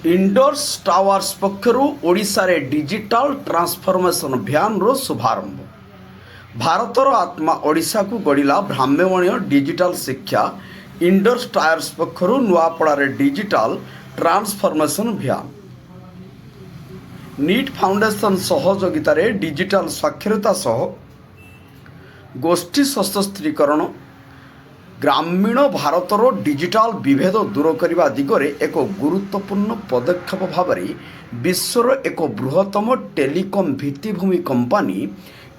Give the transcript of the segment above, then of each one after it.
Endorse towers पक्षरु Odisha रे digital transformation अभियान रो शुभारंभ। भारतर आत्मा ओडिशा को गढ़िला भ्राम्यमणीय डिजिटल शिक्षा इंडोर्स टावर्स पक्षरु नुआपड़ा रे डिजिटल ट्रांसफॉर्मेशन अभियान नीट फाउंडेशन सहयोगिता रे डिजिटल साक्षरता सह गोष्ठी सशस्त्रीकरण ग्रामीण भारतर डिजिटल विभेद दूर करने दिगरे एक गुरुत्वपूर्ण पदक्षेप भाव विश्वर एक बृहत्तम टेलीकॉम भित्तिभूमि कंपानी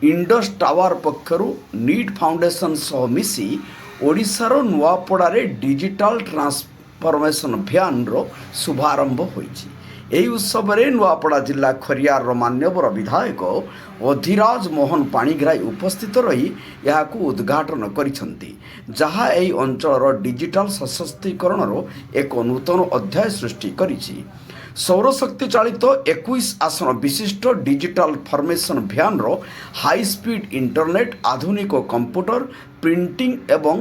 इंडस टावर पक्षरु नीट फाउंडेशन सह मिसी ओडिशार नुआपड़ारे डिजिटल ट्रांसफॉर्मेशन अभियान रो शुभारंभ होईछि। ଏହି ଉତ୍ସବରେ ନୂଆପଡ଼ା ଜିଲ୍ଲା ଖରିଆରର ମାନ୍ୟବର ବିଧାୟକ ଅଧିରାଜ ମୋହନ ପାଣିଗ୍ରାହୀ ଉପସ୍ଥିତ ରହି ଏହାକୁ ଉଦ୍ଘାଟନ କରିଛନ୍ତି, ଯାହା ଏହି ଅଞ୍ଚଳର ଡିଜିଟାଲ ସଶକ୍ତିକରଣର ଏକ ନୂତନ ଅଧ୍ୟାୟ ସୃଷ୍ଟି କରିଛି। ସୌରଶକ୍ତି ଚାଳିତ 21 ଆସନ ବିଶିଷ୍ଟ ଡିଜିଟାଲ ଫର୍ମେସନ ଭ୍ୟାନ୍ର ହାଇସ୍ପିଡ୍ ଇଣ୍ଟରନେଟ୍, ଆଧୁନିକ କମ୍ପ୍ୟୁଟର ପ୍ରିଣ୍ଟିଂ ଏବଂ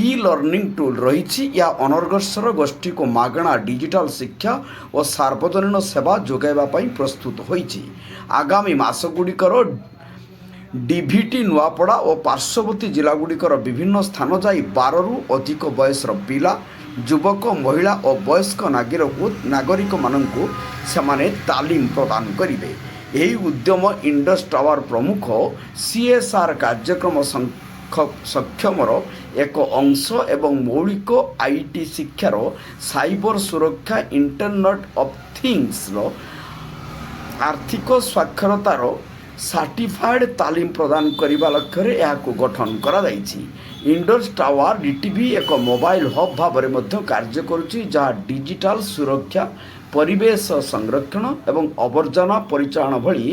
ଇ ଲର୍ଣ୍ଣିଂ ଟୁଲ୍ ରହିଛି। ଏହା ଅନର୍ଗସର ଗୋଷ୍ଠୀକୁ ମାଗଣା ଡିଜିଟାଲ ଶିକ୍ଷା ଓ ସାର୍ବଜନୀନ ସେବା ଯୋଗାଇବା ପାଇଁ ପ୍ରସ୍ତୁତ ହୋଇଛି। ଆଗାମୀ ମାସଗୁଡ଼ିକର ଡିଭିଟି ନୂଆପଡ଼ା ଓ ପାର୍ଶ୍ୱବର୍ତ୍ତୀ ଜିଲ୍ଲାଗୁଡ଼ିକର ବିଭିନ୍ନ ସ୍ଥାନ ଯାଇ 12ରୁ ଅଧିକ ବୟସର ପିଲା, ଯୁବକ, ମହିଳା ଓ ବୟସ୍କ ନାଗରିକମାନଙ୍କୁ ସେମାନେ ତାଲିମ ପ୍ରଦାନ କରିବେ। ଏହି ଉଦ୍ୟମ ଇଣ୍ଡସ୍ ଟାୱାର ପ୍ରମୁଖ CSR କାର୍ଯ୍ୟକ୍ରମ ସକ୍ଷମର ଏକ ଅଂଶ ଏବଂ ମୌଳିକ IT ଶିକ୍ଷାର ସାଇବର ସୁରକ୍ଷା, ଇଣ୍ଟରନେଟ୍ ଅଫ୍ ଥିଙ୍ଗସର ଆର୍ଥିକ ସ୍ୱାକ୍ଷରତାର ସାର୍ଟିଫାଏଡ୍ ତାଲିମ ପ୍ରଦାନ କରିବା ଲକ୍ଷ୍ୟରେ ଏହାକୁ ଗଠନ କରାଯାଇଛି। ଇଣ୍ଡସ୍ ଟାୱାର DTV ଏକ ମୋବାଇଲ ହବ୍ ଭାବରେ ମଧ୍ୟ କାର୍ଯ୍ୟ କରୁଛି, ଯାହା ଡିଜିଟାଲ ସୁରକ୍ଷା, ପରିବେଶ ସଂରକ୍ଷଣ ଏବଂ ଆବର୍ଜନା ପରିଚାଳନା ଭଳି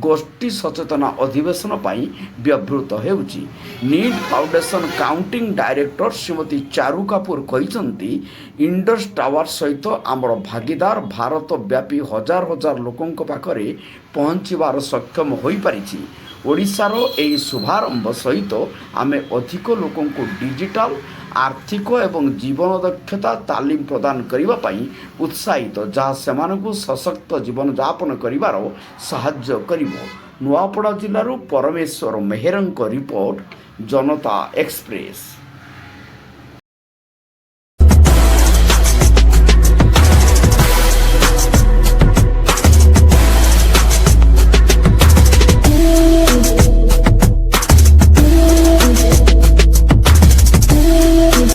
ଗୋଷ୍ଠୀ ସଚେତନା ଅଧିବେଶନ ପାଇଁ ବ୍ୟବହୃତ ହେଉଛି। NIIT foundation counting director Shrimati Charu Kapoor କହିଛନ୍ତି, ଇଣ୍ଡସ୍ ଟାୱାର ସହିତ ଆମର ଭାଗିଦାର ଭାରତ ବ୍ୟାପୀ ହଜାର ହଜାର ଲୋକଙ୍କ ପାଖରେ ପହଞ୍ଚିବାର ସକ୍ଷମ ହୋଇପାରିଛି। ଓଡ଼ିଶାର ଏହି ଶୁଭାରମ୍ଭ ସହିତ ଆମେ ଅଧିକ ଲୋକଙ୍କୁ ଡିଜିଟାଲ, ଆର୍ଥିକ ଏବଂ ଜୀବନ ଦକ୍ଷତା ତାଲିମ ପ୍ରଦାନ କରିବା ପାଇଁ ଉତ୍ସାହିତ, ଯାହା ସେମାନଙ୍କୁ ସଶକ୍ତ ଜୀବନଯାପନ କରିବାର ସାହାଯ୍ୟ କରିବ। ନୂଆପଡ଼ା ଜିଲ୍ଲାରୁ ପରମେଶ୍ୱର ମେହେରଙ୍କ ରିପୋର୍ଟ, ଜନତା ଏକ୍ସପ୍ରେସ୍।